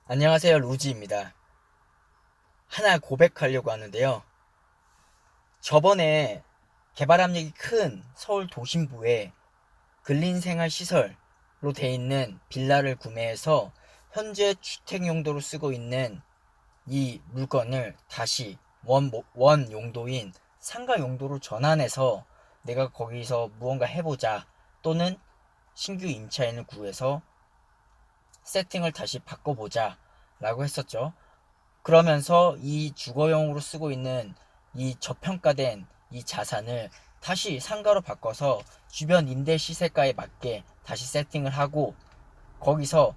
안녕하세요, 로지입니다. 하나 고백하려고 하는데요. 저번에 개발 압력이 큰 서울 도심부에 근린생활시설로 돼 있는 빌라를 구매해서 현재 주택 용도로 쓰고 있는 이 물건을 다시 원 용도인 상가 용도로 전환해서 내가 거기서 무언가 해보자, 또는 신규 임차인을 구해서 세팅을 다시 바꿔보자 라고 했었죠. 그러면서 이 주거용으로 쓰고 있는 이 저평가된 이 자산을 다시 상가로 바꿔서 주변 임대 시세가에 맞게 다시 세팅을 하고, 거기서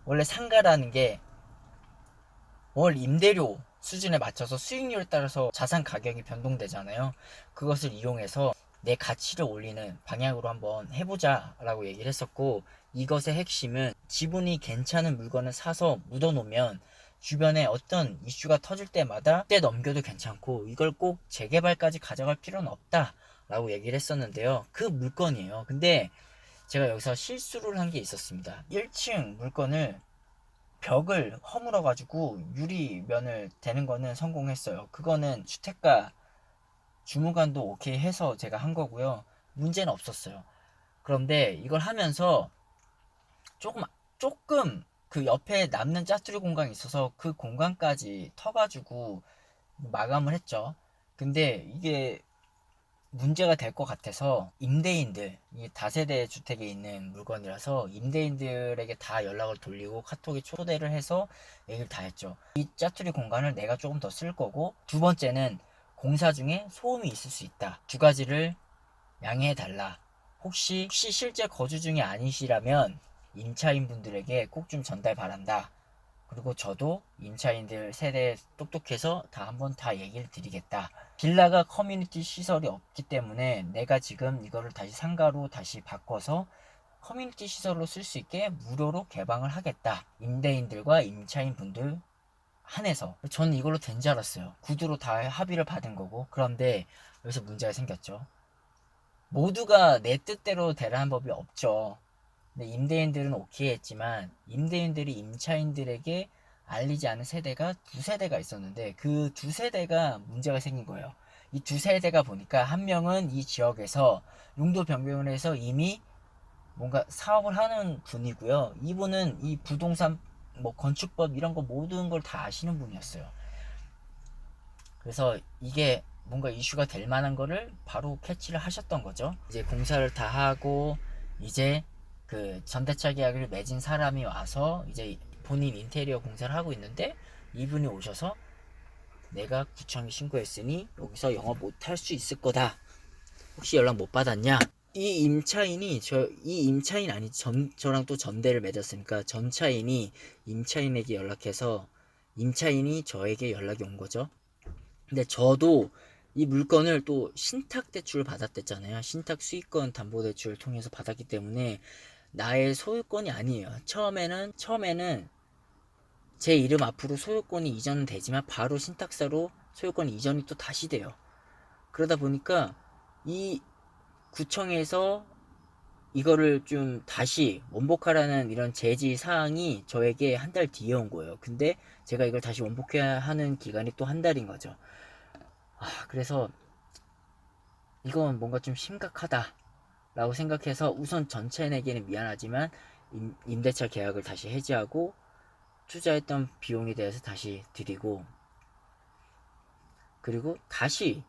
원래 상가라는 게 월 임대료 수준에 맞춰서 수익률에 따라서 자산 가격이 변동되잖아요. 그것을 이용해서 내 가치를 올리는 방향으로 한번 해보자 라고 얘기를 했었고, 이것의 핵심은 지분이 괜찮은 물건을 사서 묻어놓으면 주변에 어떤 이슈가 터질 때마다 때 넘겨도 괜찮고, 이걸 꼭 재개발까지 가져갈 필요는 없다 라고 얘기를 했었는데요. 그 물건이에요. 근데 제가 여기서 실수를 한 게 있었습니다. 1층 물건을 벽을 허물어 가지고 유리면을 대는 거는 성공했어요. 그거는 주택가 주무관도 오케이 해서 제가 한 거고요. 문제는 없었어요. 그런데 이걸 하면서 조금 그 옆에 남는 짜투리 공간이 있어서 그 공간까지 터가지고 마감을 했죠. 근데 이게 문제가 될 것 같아서 임대인들, 이 다세대 주택에 있는 물건이라서 임대인들에게 다 연락을 돌리고 카톡에 초대를 해서 얘기를 다 했죠. 이 짜투리 공간을 내가 조금 더 쓸 거고, 두 번째는 공사 중에 소음이 있을 수 있다. 두 가지를 양해해 달라. 혹시 실제 거주 중이 아니시라면 임차인 분들에게 꼭 좀 전달 바란다. 그리고 저도 임차인들 세대 똑똑해서 한번 다 얘기를 드리겠다. 빌라가 커뮤니티 시설이 없기 때문에 내가 지금 이거를 다시 상가로 다시 바꿔서 커뮤니티 시설로 쓸 수 있게 무료로 개방을 하겠다. 임대인들과 임차인 분들 한해서. 저는 이걸로 된 줄 알았어요. 구두로 다 합의를 받은 거고. 그런데 여기서 문제가 생겼죠. 모두가 내 뜻대로 되라는 법이 없죠. 근데 임대인들은 오케이 했지만, 임대인들이 임차인들에게 알리지 않은 세대가 두 세대가 있었는데, 그 두 세대가 문제가 생긴 거예요. 이 두 세대가 보니까 한 명은 이 지역에서 용도 변경을 해서 이미 뭔가 사업을 하는 분이고요. 이분은 이 부동산 뭐 건축법 이런 거 모든 걸 다 아시는 분이었어요. 그래서 이게 뭔가 이슈가 될 만한 거를 바로 캐치를 하셨던 거죠. 이제 공사를 다 하고, 이제 그 전대차 계약을 맺은 사람이 와서 이제 본인 인테리어 공사를 하고 있는데, 이분이 오셔서 내가 구청에 신고했으니 여기서 영업 못 할 수 있을 거다. 혹시 연락 못 받았냐? 이 임차인 아니, 저랑 또 전대를 맺었으니까 전차인이 임차인에게 연락해서 임차인이 저에게 연락이 온 거죠. 근데 저도 이 물건을 또 신탁 대출을 받았댔잖아요. 신탁 수익권 담보 대출을 통해서 받았기 때문에 나의 소유권이 아니에요. 처음에는 제 이름 앞으로 소유권이 이전은 되지만 바로 신탁사로 소유권 이전이 또 다시 돼요. 그러다 보니까 이 구청에서 이거를 좀 다시 원복하라는 이런 제지 사항이 저에게 한 달 뒤에 온 거예요. 근데 제가 이걸 다시 원복해야 하는 기간이 또 한 달인 거죠. 그래서 이건 뭔가 좀 심각하다 라고 생각해서 우선 전체인에게는 미안하지만 임대차 계약을 다시 해지하고, 투자했던 비용에 대해서 다시 드리고, 그리고 다시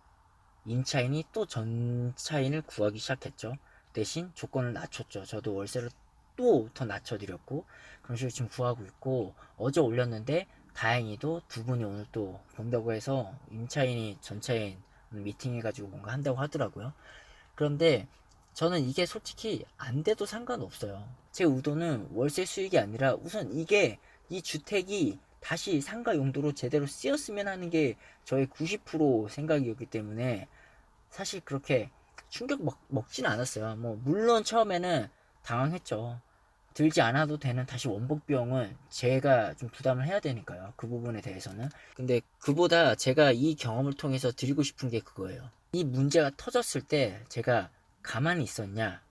임차인이 또 전차인을 구하기 시작했죠. 대신 조건을 낮췄죠. 저도 월세를 또 더 낮춰드렸고, 그런 식으로 지금 구하고 있고, 어제 올렸는데 다행히도 두 분이 오늘 또 본다고 해서 임차인이 전차인 미팅해가지고 뭔가 한다고 하더라고요. 그런데 저는 이게 솔직히 안 돼도 상관없어요. 제 의도는 월세 수익이 아니라 우선 이 주택이 다시 상가 용도로 제대로 쓰였으면 하는 게 저의 90% 생각이었기 때문에 사실 그렇게 충격 먹진 않았어요. 뭐 물론 처음에는 당황했죠. 들지 않아도 되는 다시 원복 비용은 제가 좀 부담을 해야 되니까요. 그 부분에 대해서는. 근데 그보다 제가 이 경험을 통해서 드리고 싶은 게 그거예요. 이 문제가 터졌을 때 제가 가만히 있었냐,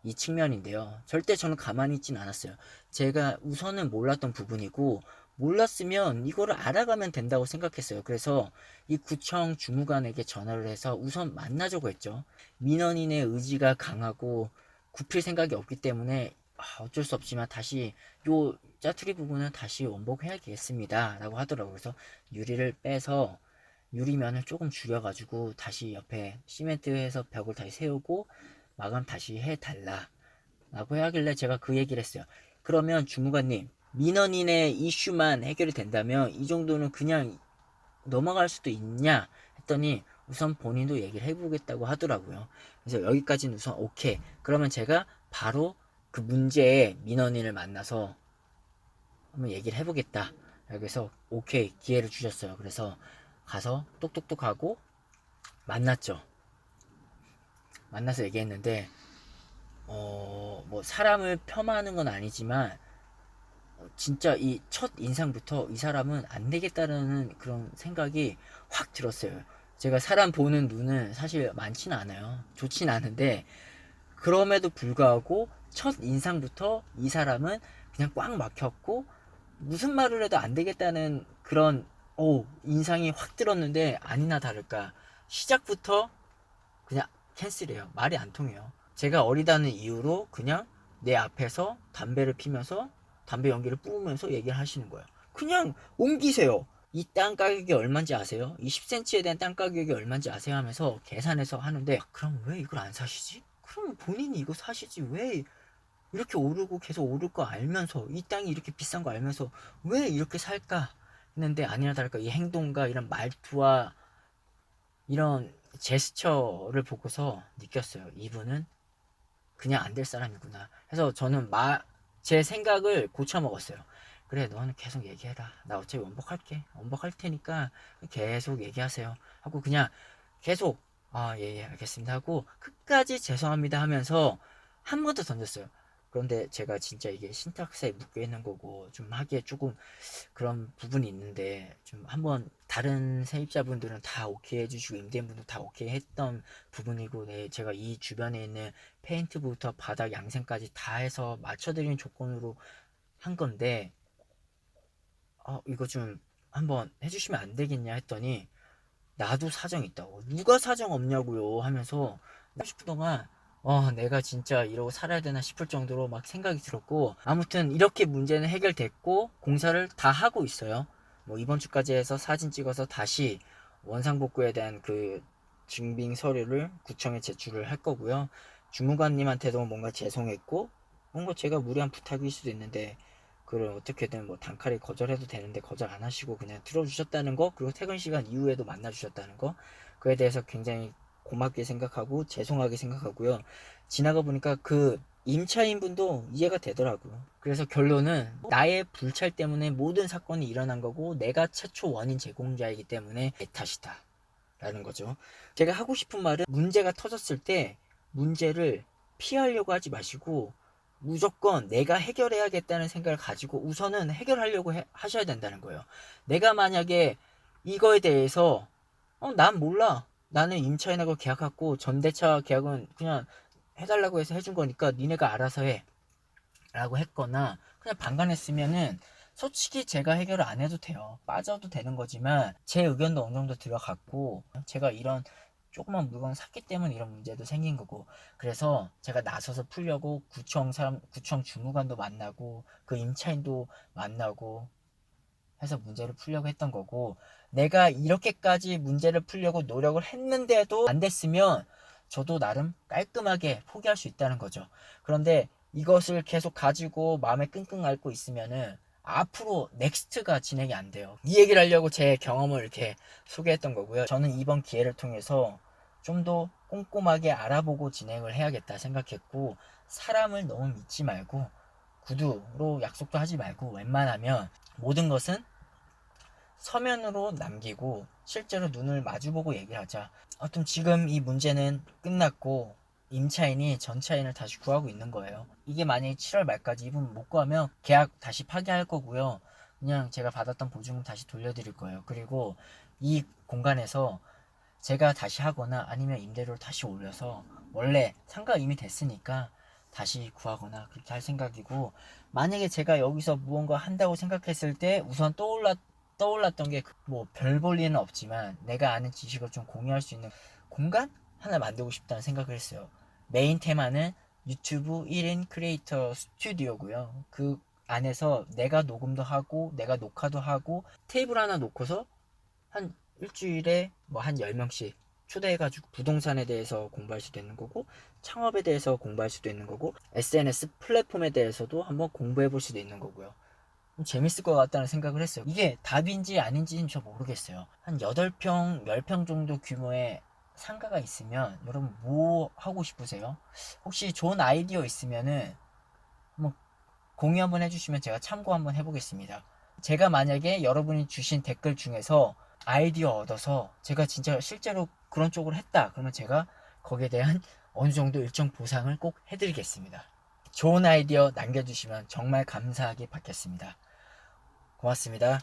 이 측면인데요. 절대 저는 가만히 있진 않았어요. 제가 우선은 몰랐던 부분이고, 몰랐으면 이거를 알아가면 된다고 생각했어요. 그래서 이 구청 주무관에게 전화를 해서 우선 만나자고 했죠. 민원인의 의지가 강하고 굽힐 생각이 없기 때문에 어쩔 수 없지만 다시 요 짜투리 부분은 다시 원복해야겠습니다 라고 하더라고요. 그래서 유리를 빼서 유리면을 조금 줄여가지고 다시 옆에 시멘트해서 벽을 다시 세우고 마감 다시 해달라 라고 하길래 제가 그 얘기를 했어요. 그러면 주무관님, 민원인의 이슈만 해결이 된다면 이 정도는 그냥 넘어갈 수도 있냐 했더니 우선 본인도 얘기를 해보겠다고 하더라고요. 그래서 여기까지는 우선 오케이. 그러면 제가 바로 그 문제의 민원인을 만나서 한번 얘기를 해보겠다. 그래서 오케이 기회를 주셨어요. 그래서 가서 똑똑똑 하고 만났죠. 만나서 얘기했는데 뭐 사람을 폄하하는 건 아니지만 진짜 이 첫 인상부터 이 사람은 안 되겠다는 그런 생각이 확 들었어요. 제가 사람 보는 눈은 사실 많지는 않아요. 좋진 않은데 그럼에도 불구하고 첫 인상부터 이 사람은 그냥 꽉 막혔고 무슨 말을 해도 안 되겠다는 그런 인상이 확 들었는데 아니나 다를까 시작부터 그냥 캔슬해요. 말이 안 통해요. 제가 어리다는 이유로 그냥 내 앞에서 담배를 피면서 담배 연기를 뿜으면서 얘기를 하시는 거예요. 그냥 옮기세요. 이 땅 가격이 얼마인지 아세요? 이 10cm에 대한 땅 가격이 얼마인지 아세요? 하면서 계산해서 하는데 그럼 왜 이걸 안 사시지? 그럼 본인이 이거 사시지 왜 이렇게 오르고 계속 오를 거 알면서 이 땅이 이렇게 비싼 거 알면서 왜 이렇게 살까 했는데 아니나 다를까 이 행동과 이런 말투와 이런 제스처를 보고서 느꼈어요. 이분은 그냥 안 될 사람이구나. 해서 저는 제 생각을 고쳐 먹었어요. 그래, 너는 계속 얘기해라. 나 어차피 원복할게. 원복할 테니까 계속 얘기하세요. 하고 그냥 계속 예, 알겠습니다 하고 끝까지 죄송합니다 하면서 한 번 더 던졌어요. 그런데 제가 진짜 이게 신탁사에 묶여 있는 거고 좀 하기에 조금 그런 부분이 있는데 좀 한번 다른 세입자분들은 다 오케이 해주시고 임대인분도 다 오케이 했던 부분이고 네, 제가 이 주변에 있는 페인트부터 바닥 양생까지 다 해서 맞춰드리는 조건으로 한 건데 이거 좀 한번 해주시면 안 되겠냐 했더니 나도 사정 있다고 누가 사정 없냐고요 하면서 30분 동안 내가 진짜 이러고 살아야 되나 싶을 정도로 막 생각이 들었고 아무튼 이렇게 문제는 해결됐고 공사를 다 하고 있어요. 뭐 이번 주까지 해서 사진 찍어서 다시 원상복구에 대한 그 증빙 서류를 구청에 제출을 할 거고요. 주무관님한테도 뭔가 죄송했고 뭔가 제가 무리한 부탁일 수도 있는데 그걸 어떻게든 뭐 단칼에 거절해도 되는데 거절 안 하시고 그냥 들어주셨다는 거 그리고 퇴근 시간 이후에도 만나주셨다는 거 그에 대해서 굉장히 고맙게 생각하고 죄송하게 생각하고요. 지나가 보니까 그 임차인 분도 이해가 되더라고요. 그래서 결론은 나의 불찰 때문에 모든 사건이 일어난 거고 내가 최초 원인 제공자이기 때문에 내 탓이다 라는 거죠. 제가 하고 싶은 말은 문제가 터졌을 때 문제를 피하려고 하지 마시고 무조건 내가 해결해야겠다는 생각을 가지고 우선은 해결하려고 하셔야 된다는 거예요. 내가 만약에 이거에 대해서 난 몰라. 나는 임차인하고 계약하고 전대차 계약은 그냥 해달라고 해서 해준 거니까 니네가 알아서 해 라고 했거나 그냥 방관했으면은 솔직히 제가 해결을 안 해도 돼요. 빠져도 되는 거지만 제 의견도 어느 정도 들어갔고 제가 이런 조그만 물건 샀기 때문에 이런 문제도 생긴 거고 그래서 제가 나서서 풀려고 구청 주무관도 만나고 그 임차인도 만나고 해서 문제를 풀려고 했던 거고 내가 이렇게까지 문제를 풀려고 노력을 했는데도 안 됐으면 저도 나름 깔끔하게 포기할 수 있다는 거죠. 그런데 이것을 계속 가지고 마음에 끙끙 앓고 있으면은 앞으로 넥스트가 진행이 안 돼요. 이 얘기를 하려고 제 경험을 이렇게 소개했던 거고요. 저는 이번 기회를 통해서 좀 더 꼼꼼하게 알아보고 진행을 해야겠다 생각했고 사람을 너무 믿지 말고 구두로 약속도 하지 말고 웬만하면 모든 것은 서면으로 남기고 실제로 눈을 마주보고 얘기를 하자. 아무튼 지금 이 문제는 끝났고 임차인이 전차인을 다시 구하고 있는 거예요. 이게 만약에 7월 말까지 이분 못 구하면 계약 다시 파기할 거고요. 그냥 제가 받았던 보증금 다시 돌려드릴 거예요. 그리고 이 공간에서 제가 다시 하거나 아니면 임대료를 다시 올려서 원래 상가 이미 됐으니까 다시 구하거나 그렇게 할 생각이고, 만약에 제가 여기서 무언가 한다고 생각했을 때 우선 떠올랐던 게 뭐 별 볼 일은 없지만 내가 아는 지식을 좀 공유할 수 있는 공간 하나 만들고 싶다는 생각을 했어요. 메인 테마는 유튜브 1인 크리에이터 스튜디오고요. 그 안에서 내가 녹음도 하고 내가 녹화도 하고 테이블 하나 놓고서 한 일주일에 뭐 한 10명씩 초대해가지고 부동산에 대해서 공부할 수도 있는 거고, 창업에 대해서 공부할 수도 있는 거고, SNS 플랫폼에 대해서도 한번 공부해 볼 수도 있는 거고요. 재밌을 것 같다는 생각을 했어요. 이게 답인지 아닌지는 저 모르겠어요. 한 8평, 10평 정도 규모의 상가가 있으면 여러분 뭐 하고 싶으세요? 혹시 좋은 아이디어 있으면은 한번 공유 한번 해주시면 제가 참고 한번 해보겠습니다. 제가 만약에 여러분이 주신 댓글 중에서 아이디어 얻어서 제가 진짜 실제로 그런 쪽으로 했다 그러면 제가 거기에 대한 어느 정도 일정 보상을 꼭 해드리겠습니다. 좋은 아이디어 남겨주시면 정말 감사하게 받겠습니다. 고맙습니다.